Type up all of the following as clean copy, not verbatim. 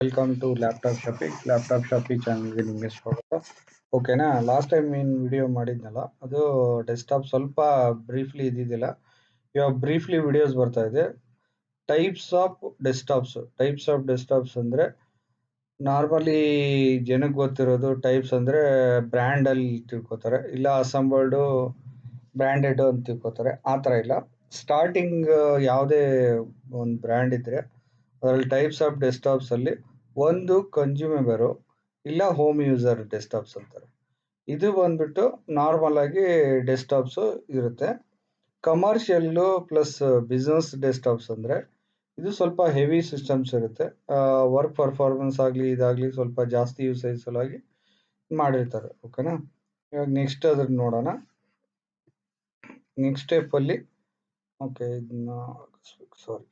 Welcome to laptop ಶಾಪಿ ಚಾನಲ್ಗೆ ನಿಮಗೆ ಸ್ವಾಗತ. ಓಕೆನಾ, ಲಾಸ್ಟ್ ಟೈಮ್ ಏನು ವಿಡಿಯೋ ಮಾಡಿದ್ನಲ್ಲ ಅದು ಡೆಸ್ಕ್ಟಾಪ್ ಸ್ವಲ್ಪ ಬ್ರೀಫ್ಲಿ ಇದ್ದಿದ್ದಿಲ್ಲ. ಇವಾಗ ಬ್ರೀಫ್ಲಿ ವಿಡಿಯೋಸ್ ಬರ್ತಾ ಇದೆ. ಟೈಪ್ಸ್ ಆಫ್ ಡೆಸ್ಕ್ಟಾಪ್ಸ್ ಅಂದರೆ ನಾರ್ಮಲಿ ಜನಕ್ಕೆ ಗೊತ್ತಿರೋದು ಟೈಪ್ಸ್ ಅಂದರೆ ಬ್ರ್ಯಾಂಡಲ್ಲಿ ತಿಳ್ಕೊತಾರೆ, ಇಲ್ಲ ಅಸೆಂಬಲ್ಡು ಬ್ರ್ಯಾಂಡೆಡ್ ಅಂತ ತಿಳ್ಕೊತಾರೆ. ಆ ಥರ ಇಲ್ಲ. ಸ್ಟಾರ್ಟಿಂಗ್ ಯಾವುದೇ ಒಂದು ಬ್ರ್ಯಾಂಡ್ ಇದ್ದರೆ ಅದರಲ್ಲಿ ಟೈಪ್ಸ್ ಆಫ್ ಡೆಸ್ಕ್ಟಾಪ್ಸ್ ಅಲ್ಲಿ ಒಂದು ಕನ್ಸ್ಯೂಮರ್ ಇಲ್ಲ ಹೋಮ್ ಯೂಸರ್ ಡೆಸ್ಕ್ಟಾಪ್ಸ್ ಅಂತಾರೆ. ಇದು ಬಂದ್ಬಿಟ್ಟು ನಾರ್ಮಲ್ ಆಗಿ ಡೆಸ್ಕ್ಟಾಪ್ಸ್ ಇರುತ್ತೆ. ಕಮರ್ಷಿಯಲ್ಲು ಪ್ಲಸ್ ಬಿಸ್ನೆಸ್ ಡೆಸ್ಕ್ಟಾಪ್ಸ್ ಅಂದರೆ ಇದು ಸ್ವಲ್ಪ ಹೆವಿ ಸಿಸ್ಟಮ್ಸ್ ಇರುತ್ತೆ. ವರ್ಕ್ ಪರ್ಫಾರ್ಮೆನ್ಸ್ ಆಗಲಿ ಇದಾಗಲಿ ಸ್ವಲ್ಪ ಜಾಸ್ತಿ ಯೂಸೇಜ್ ಸಲುವಾಗಿ ಮಾಡಿರ್ತಾರೆ. ಓಕೆನಾ, ಇವಾಗ ನೆಕ್ಸ್ಟ್ ಅದ್ರ ನೋಡೋಣ. ನೆಕ್ಸ್ಟ್ ಸ್ಟೆಪ್ಪಲ್ಲಿ ಓಕೆ ಇದನ್ನ sorry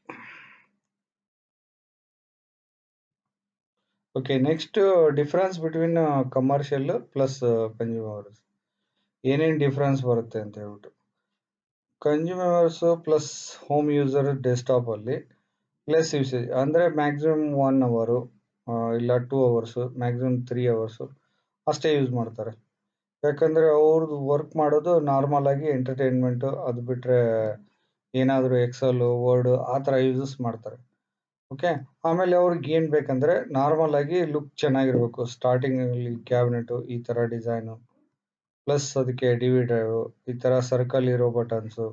okay next difference between commercial plus consumers ಏನೇನು ಡಿಫ್ರೆನ್ಸ್ ಬರುತ್ತೆ ಅಂತ ಹೇಳ್ಬಿಟ್ಟು. Consumers plus home user desktop ಅಲ್ಲಿ ಲೆಸ್ ಯೂಸೇಜ್ ಅಂದರೆ ಮ್ಯಾಕ್ಸಿಮಮ್ 1 ಅವರು ಇಲ್ಲ 2 ಅವರ್ಸು ಮ್ಯಾಕ್ಸಿಮಮ್ 3 ಅವರ್ಸು ಅಷ್ಟೇ ಯೂಸ್ ಮಾಡ್ತಾರೆ. ಯಾಕಂದರೆ ಅವ್ರದ್ದು ವರ್ಕ್ ಮಾಡೋದು ನಾರ್ಮಲ್ ಆಗಿ ಎಂಟರ್ಟೈನ್ಮೆಂಟು, ಅದು ಬಿಟ್ಟರೆ ಏನಾದರೂ ಎಕ್ಸೆಲ್ ವರ್ಡ್ ಆ ಥರ ಯೂಸಸ್ ಮಾಡ್ತಾರೆ. ಓಕೆ, ಆಮೇಲೆ ಅವ್ರಿಗೆ ಏನು ಬೇಕಂದರೆ ನಾರ್ಮಲ್ ಆಗಿ ಲುಕ್ ಚೆನ್ನಾಗಿರ್ಬೇಕು. ಸ್ಟಾರ್ಟಿಂಗಲ್ಲಿ ಕ್ಯಾಬಿನೆಟು ಈ ಥರ ಡಿಸೈನು, ಪ್ಲಸ್ ಅದಕ್ಕೆ ಡಿ ವಿ ಡ್ರೈವು, ಈ ಥರ ಸರ್ಕಲ್ ಇರೋ ಬಟನ್ಸು,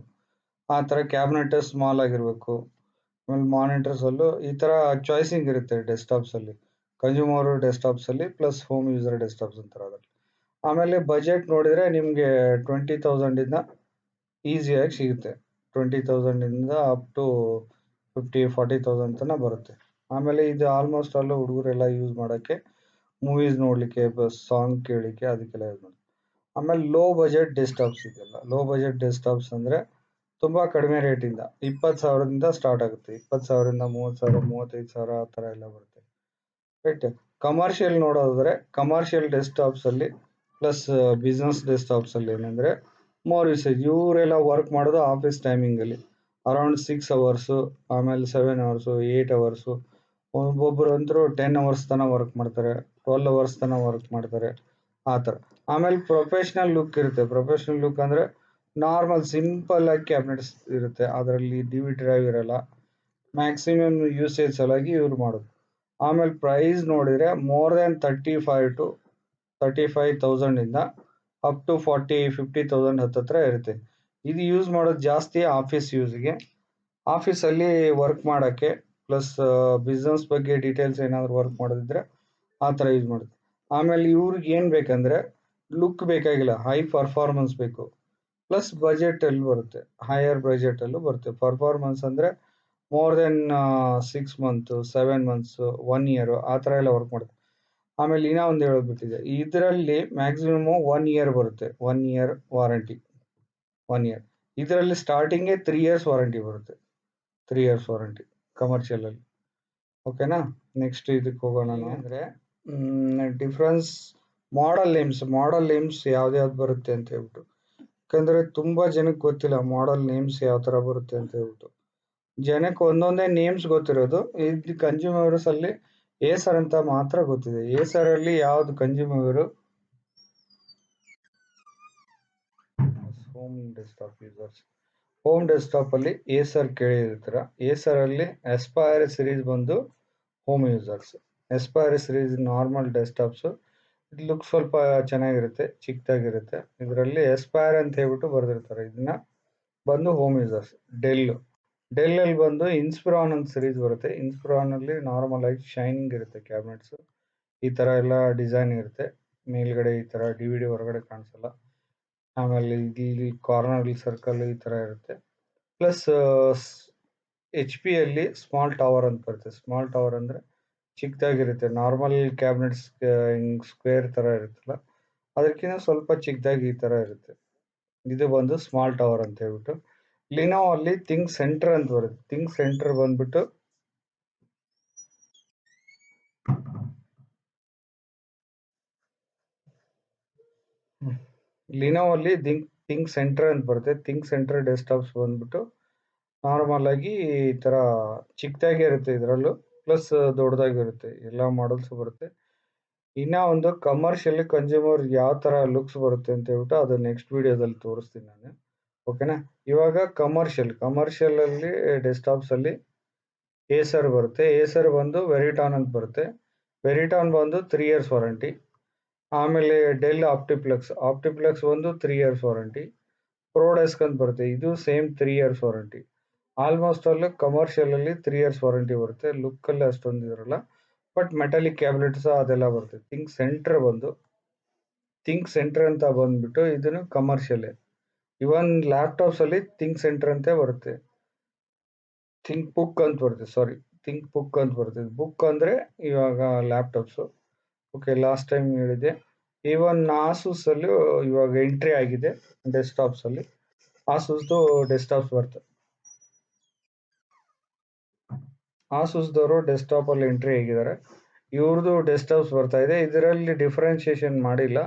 ಆ ಥರ ಕ್ಯಾಬಿನೆಟ್ ಸ್ಮಾಲ್ ಆಗಿರಬೇಕು. ಆಮೇಲೆ ಮಾನಿಟರ್ಸಲ್ಲೂ ಈ ಥರ ಚಾಯ್ಸಿಂಗ್ ಇರುತ್ತೆ ಡೆಸ್ಕ್ಟಾಪ್ಸಲ್ಲಿ, ಕನ್ಸ್ಯೂಮರ್ ಡೆಸ್ಕ್ಟಾಪ್ಸಲ್ಲಿ ಪ್ಲಸ್ ಹೋಮ್ ಯೂಸರ್ ಡೆಸ್ಕ್ಟಾಪ್ಸ್ ಅಂತಾರೆ ಅದರಲ್ಲಿ. ಆಮೇಲೆ ಬಜೆಟ್ ನೋಡಿದರೆ ನಿಮಗೆ 20,000ಇಂದ ಈಸಿಯಾಗಿ ಸಿಗುತ್ತೆ. 20,000ಇಂದ ಅಪ್ ಟು 50-40,000 ತನಕ ಬರುತ್ತೆ. ಆಮೇಲೆ ಇದು ಆಲ್ಮೋಸ್ಟ್ ಅಲ್ಲೂ ಹುಡುಗರೆಲ್ಲ ಯೂಸ್ ಮಾಡೋಕ್ಕೆ, ಮೂವೀಸ್ ನೋಡಲಿಕ್ಕೆ, ಸಾಂಗ್ ಕೇಳಲಿಕ್ಕೆ ಅದಕ್ಕೆಲ್ಲ ಯೂಸ್ ಮಾಡ್ತಾರೆ. ಆಮೇಲೆ ಲೋ ಬಜೆಟ್ ಡೆಸ್ಕ್ಟಾಪ್ಸ್ ಇದೆಯಲ್ಲ, ಲೋ ಬಜೆಟ್ ಡೆಸ್ಕ್ಟಾಪ್ಸ್ ಅಂದರೆ ತುಂಬ ಕಡಿಮೆ ರೇಟಿಂದ 20,000ದಿಂದ ಸ್ಟಾರ್ಟ್ ಆಗುತ್ತೆ. 20,000ರಿಂದ 30,000, 35,000 ಆ ಥರ ಎಲ್ಲ ಬರುತ್ತೆ. ರೈಟ್. ಕಮರ್ಷಿಯಲ್ ನೋಡೋದಾದ್ರೆ ಕಮರ್ಷಿಯಲ್ ಡೆಸ್ಕ್ಟಾಪ್ಸಲ್ಲಿ ಪ್ಲಸ್ ಬಿಸ್ನೆಸ್ ಡೆಸ್ಕ್ಟಾಪ್ಸಲ್ಲಿ ಏನಂದರೆ ಮೋರ್ ಯೂಸೇಜ್. ಇವರೆಲ್ಲ ವರ್ಕ್ ಮಾಡೋದು ಆಫೀಸ್ ಟೈಮಿಂಗಲ್ಲಿ ಅರೌಂಡ್ 6 ಅವರ್ಸು, ಆಮೇಲೆ 7 ಅವರ್ಸು, 8 ಅವರ್ಸು, ಒಬ್ಬೊಬ್ಬರು ಅಂತರೂ 10 ಅವರ್ಸ್ ತನಕ ವರ್ಕ್ ಮಾಡ್ತಾರೆ, 12 ಅವರ್ಸ್ ತನಕ ವರ್ಕ್ ಮಾಡ್ತಾರೆ, ಆ ಥರ. ಆಮೇಲೆ ಪ್ರೊಫೆಷ್ನಲ್ ಲುಕ್ ಇರುತ್ತೆ. ಪ್ರೊಫೆಷ್ನಲ್ ಲುಕ್ ಅಂದರೆ ನಾರ್ಮಲ್ ಸಿಂಪಲ್ ಆಗಿ ಕ್ಯಾಬಿನೆಟ್ಸ್ ಇರುತ್ತೆ, ಅದರಲ್ಲಿ ಡಿ ವಿ ಡ್ರೈವ್ ಇರಲ್ಲ, ಮ್ಯಾಕ್ಸಿಮಮ್ ಯೂಸೇಜ್ ಸಲುವಾಗಿ ಇವ್ರು ಮಾಡೋದು. ಆಮೇಲೆ ಪ್ರೈಸ್ ನೋಡಿದರೆ ಮೋರ್ ದೆನ್ 35,000ಇಂದ ಅಪ್ ಟು 40-50,000 ಹತ್ತತ್ರ ಇರುತ್ತೆ. ಇದು ಯೂಸ್ ಮಾಡೋದು ಜಾಸ್ತಿ ಆಫೀಸ್ ಯೂಸ್ಗೆ, ಆಫೀಸಲ್ಲಿ ವರ್ಕ್ ಮಾಡೋಕ್ಕೆ, ಪ್ಲಸ್ ಬಿಸ್ನೆಸ್ ಬಗ್ಗೆ ಡೀಟೇಲ್ಸ್ ಏನಾದರೂ ವರ್ಕ್ ಮಾಡೋದಿದ್ರೆ ಆ ಥರ ಯೂಸ್ ಮಾಡುತ್ತೆ. ಆಮೇಲೆ ಇವ್ರಿಗೆ ಏನು ಬೇಕಂದರೆ ಲುಕ್ ಬೇಕಾಗಿಲ್ಲ, ಹೈ ಪರ್ಫಾರ್ಮೆನ್ಸ್ ಬೇಕು, ಪ್ಲಸ್ ಬಜೆಟಲ್ಲಿ ಬರುತ್ತೆ, ಹೈಯರ್ ಬಜೆಟಲ್ಲೂ ಬರುತ್ತೆ. ಪರ್ಫಾರ್ಮೆನ್ಸ್ ಅಂದರೆ more than 6 months, 7 months, 1 year ಆ ಥರ ಎಲ್ಲ ವರ್ಕ್ ಮಾಡುತ್ತೆ. ಆಮೇಲೆ ಇನ್ನೂ ಒಂದು ಹೇಳೋದ್ಬಿಟ್ಟಿದೆ, ಇದರಲ್ಲಿ ಮ್ಯಾಕ್ಸಿಮಮು 1 ಇಯರ್ ಬರುತ್ತೆ, 1 ಇಯರ್ ವಾರಂಟಿ, 1 ಇಯರ್. ಇದರಲ್ಲಿ ಸ್ಟಾರ್ಟಿಂಗೇ 3 ಇಯರ್ಸ್ ವಾರಂಟಿ ಬರುತ್ತೆ, 3 ಇಯರ್ಸ್ ವಾರಂಟಿ ಕಮರ್ಷಿಯಲಲ್ಲಿ. ಓಕೆನಾ, ನೆಕ್ಸ್ಟ್ ಇದಕ್ಕೆ ಹೋಗೋಣ. ಅಂದರೆ ಡಿಫ್ರೆನ್ಸ್ ಮಾಡಲ್ ನೇಮ್ಸ್ ಯಾವ್ದು ಬರುತ್ತೆ ಅಂತ ಹೇಳ್ಬಿಟ್ಟು. ಯಾಕಂದರೆ ತುಂಬ ಜನಕ್ಕೆ ಗೊತ್ತಿಲ್ಲ ಮಾಡಲ್ ನೇಮ್ಸ್ ಯಾವ ಥರ ಬರುತ್ತೆ ಅಂತ ಹೇಳ್ಬಿಟ್ಟು. ಜನಕ್ಕೆ ಒಂದೊಂದೇ ನೇಮ್ಸ್ ಗೊತ್ತಿರೋದು. ಇದು ಕನ್ಸ್ಯೂಮರ್ಸ್ ಅಲ್ಲಿ ಏಸರ್ ಅಂತ ಮಾತ್ರ ಗೊತ್ತಿದೆ. ಏಸರ್ ಅಲ್ಲಿ ಯಾವ್ದು ಕನ್ಸ್ಯೂಮರ್ ಹೋಮ್ ಡೆಸ್ಕ್ಟಾಪ್ ಅಲ್ಲಿ ಏಸರ್ ಕೇಳಿರ್ತೀರ. ಏಸರ್ ಅಲ್ಲಿ ಎಸ್ಪೈರ್ ಸಿರೀಸ್ ಬಂದು home users. Aspire series normal desktops, ಇದು ಲುಕ್ ಸ್ವಲ್ಪ ಚೆನ್ನಾಗಿರುತ್ತೆ, ಚಿಕ್ಕದಾಗಿರುತ್ತೆ. ಇದರಲ್ಲಿ ಎಸ್ಪೈರ್ ಅಂತ ಹೇಳ್ಬಿಟ್ಟು ಬರೆದಿರ್ತಾರೆ, ಇದನ್ನ ಬಂದು ಹೋಮ್ ಯೂಸರ್ಸ್. ಡೆಲ್ ಅಲ್ಲಿ ಬಂದು ಇನ್ಸ್ಪಿರಾನ್ ಅಂತ ಸಿರೀಸ್ ಬರುತ್ತೆ. ಇನ್ಸ್ಪಿರಾನ್ ಅಲ್ಲಿ ನಾರ್ಮಲ್ ಆಗಿ ಶೈನಿಂಗ್ ಇರುತ್ತೆ ಕ್ಯಾಬಿನೆಟ್ಸ್, ಈ ಥರ ಎಲ್ಲ ಡಿಸೈನ್ ಇರುತ್ತೆ. ಮೇಲ್ಗಡೆ ಈ ಥರ ಡಿ ವಿ ಡಿ ಹೊರಗಡೆ ಕಾಣಿಸಲ್ಲ. ಆಮೇಲೆ ಇಲ್ಲಿ ಕಾರ್ನರ್ ಸರ್ಕಲ್ ಈ ಥರ ಇರುತ್ತೆ. ಪ್ಲಸ್ ಎಚ್ ಪಿ ಅಲ್ಲಿ ಸ್ಮಾಲ್ ಟವರ್ ಅಂತ ಬರುತ್ತೆ. ಸ್ಮಾಲ್ ಟವರ್ ಅಂದರೆ ಚಿಕ್ಕದಾಗಿರುತ್ತೆ, ನಾರ್ಮಲ್ ಕ್ಯಾಬಿನೆಟ್ಸ್ ಹಿಂಗೆ ಸ್ಕ್ವೇರ್ ಥರ ಇರುತ್ತಲ್ಲ ಅದಕ್ಕಿಂತ ಸ್ವಲ್ಪ ಚಿಕ್ಕದಾಗಿ ಈ ಥರ ಇರುತ್ತೆ. ಇದು ಬಂದು ಸ್ಮಾಲ್ ಟವರ್ ಅಂತ ಹೇಳ್ಬಿಟ್ಟು. ಲಿನೋವೋ ಅಲ್ಲಿ ಥಿಂಕ್ ಸೆಂಟರ್ ಅಂತ ಬರುತ್ತೆ. ಥಿಂಕ್ ಸೆಂಟರ್ ಬಂದ್ಬಿಟ್ಟು ಲಿನೋವೋ ಅಲ್ಲಿ ಥಿಂಕ್ ಸೆಂಟರ್ ಅಂತ ಬರುತ್ತೆ. ಥಿಂಕ್ ಸೆಂಟರ್ ಡೆಸ್ಕ್ಟಾಪ್ಸ್ ಬಂದ್ಬಿಟ್ಟು ನಾರ್ಮಲ್ ಆಗಿ ಈ ಥರ ಚಿಕ್ಕದಾಗಿ ಇರುತ್ತೆ. ಇದರಲ್ಲೂ ಪ್ಲಸ್ ದೊಡ್ಡದಾಗಿರುತ್ತೆ. ಎಲ್ಲ ಮಾಡಲ್ಸ್ ಬರುತ್ತೆ. ಇನ್ನ ಒಂದು ಕಮರ್ಷಿಯಲ್ ಕನ್ಸ್ಯೂಮರ್ ಯಾವ ತರ ಲುಕ್ಸ್ ಬರುತ್ತೆ ಅಂತ ಹೇಳ್ಬಿಟ್ಟು ಅದು ನೆಕ್ಸ್ಟ್ ವಿಡಿಯೋದಲ್ಲಿ ತೋರಿಸ್ತೀನಿ ನಾನು. ಓಕೆನಾ? ಇವಾಗ ಕಮರ್ಷಿಯಲ್ ಅಲ್ಲಿ ಡೆಸ್ಕ್ಟಾಪ್ಸ್ ಅಲ್ಲಿ ಏಸರ್ ಬರುತ್ತೆ. ಏಸರ್ ಬಂದು ವೆರಿಟಾನ್ ಅಂತ ಬರುತ್ತೆ. ವೆರಿಟಾನ್ ಬಂದು 3 ಇಯರ್ಸ್ ವಾರಂಟಿ. ಆಮೇಲೆ ಡೆಲ್ ಆಪ್ಟಿಪ್ಲೆಕ್ಸ್ ಒಂದು 3 ಇಯರ್ಸ್ ವಾರಂಟಿ. ಪ್ರೋಡೆಸ್ಕ್ ಅಂತ ಬರುತ್ತೆ. ಇದು same 3 years warranty. Almost all commercial ಅಲ್ಲಿ 3 ಇಯರ್ಸ್ ವಾರಂಟಿ ಬರುತ್ತೆ. ಲುಕ್ ಅಲ್ಲಿ ಅಷ್ಟೊಂದು ಇರಲ್ಲ. ಬಟ್ ಮೆಟಾಲಿಕ್ ಕ್ಯಾಬಿನೆಟ್ಸ್ ಅದೆಲ್ಲ ಬರುತ್ತೆ. ಥಿಂಕ್ ಸೆಂಟರ್ ಅಂತ ಬಂದ್ಬಿಟ್ಟು ಇದನ್ನು ಕಮರ್ಷಿಯಲ್. ಇವನ್ ಲ್ಯಾಪ್ಟಾಪ್ಸ್ ಅಲ್ಲಿ ಥಿಂಕ್ ಸೆಂಟರ್ ಅಂತ ಬರುತ್ತೆ. ಥಿಂಕ್ ಬುಕ್ ಅಂತ ಬರುತ್ತೆ. ಸಾರಿ, ಥಿಂಕ್ ಬುಕ್ ಅಂತ ಬರುತ್ತೆ. ಬುಕ್ ಅಂದ್ರೆ ಇವಾಗ ಲ್ಯಾಪ್ಟಾಪ್ಸ್. ಓಕೆ, ಲಾಸ್ಟ್ ಟೈಮ್ ಹೇಳಿದೆ. ಇವನ್ ಆಸೂಸ್ ಅಲ್ಲಿ ಇವಾಗ ಎಂಟ್ರಿ ಆಗಿದೆ ಡೆಸ್ಕ್ಟಾಪ್ಸ್ ಅಲ್ಲಿ. ಆಸೂಸ್ದು ಡೆಸ್ಕ್ಟಾಪ್ಸ್ ಬರುತ್ತೆ. ಆಸೂಸ್ದವರು ಡೆಸ್ಕ್ಟಾಪ್ ಅಲ್ಲಿ ಎಂಟ್ರಿ ಆಗಿದ್ದಾರೆ. ಇವ್ರದ್ದು ಡೆಸ್ಕ್ಟಾಪ್ಸ್ ಬರ್ತಾ ಇದೆ. ಇದರಲ್ಲಿ ಡಿಫ್ರೆನ್ಶಿಯೇಷನ್ ಮಾಡಿಲ್ಲ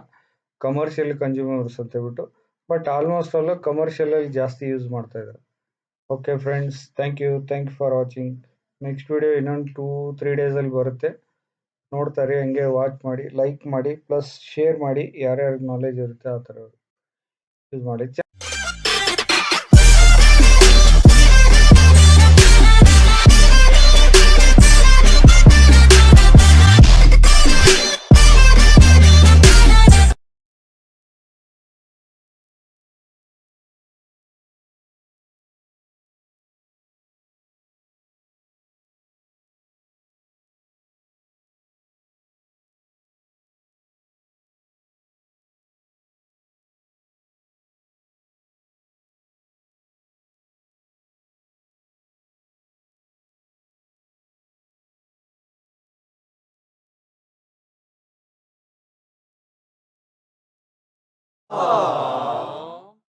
ಕಮರ್ಷಿಯಲ್ ಕನ್ಸ್ಯೂಮರ್ಸ್ ಅಂತ ಹೇಳ್ಬಿಟ್ಟು. ಬಟ್ ಆಲ್ಮೋಸ್ಟ್ ಆಲ್ ಕಮರ್ಷಿಯಲ್ ಅಲ್ಲಿ ಜಾಸ್ತಿ ಯೂಸ್ ಮಾಡ್ತಾ ಇದ್ದಾರೆ. Okay friends, thank you for watching. Next video ಇನ್ನೊಂದು 2-3 ಡೇಸ್ ಅಲ್ಲಿ ಬರುತ್ತೆ. ನೋಡ್ತಾರೆ, ಹಂಗೆ ವಾಚ್ ಮಾಡಿ, ಲೈಕ್ ಮಾಡಿ, ಪ್ಲಸ್ ಶೇರ್ ಮಾಡಿ. ಯಾರ್ಯಾರು ನಾಲೆಜ್ ಇರುತ್ತೆ ಆ ಥರ ಯೂಸ್ ಮಾಡಿ.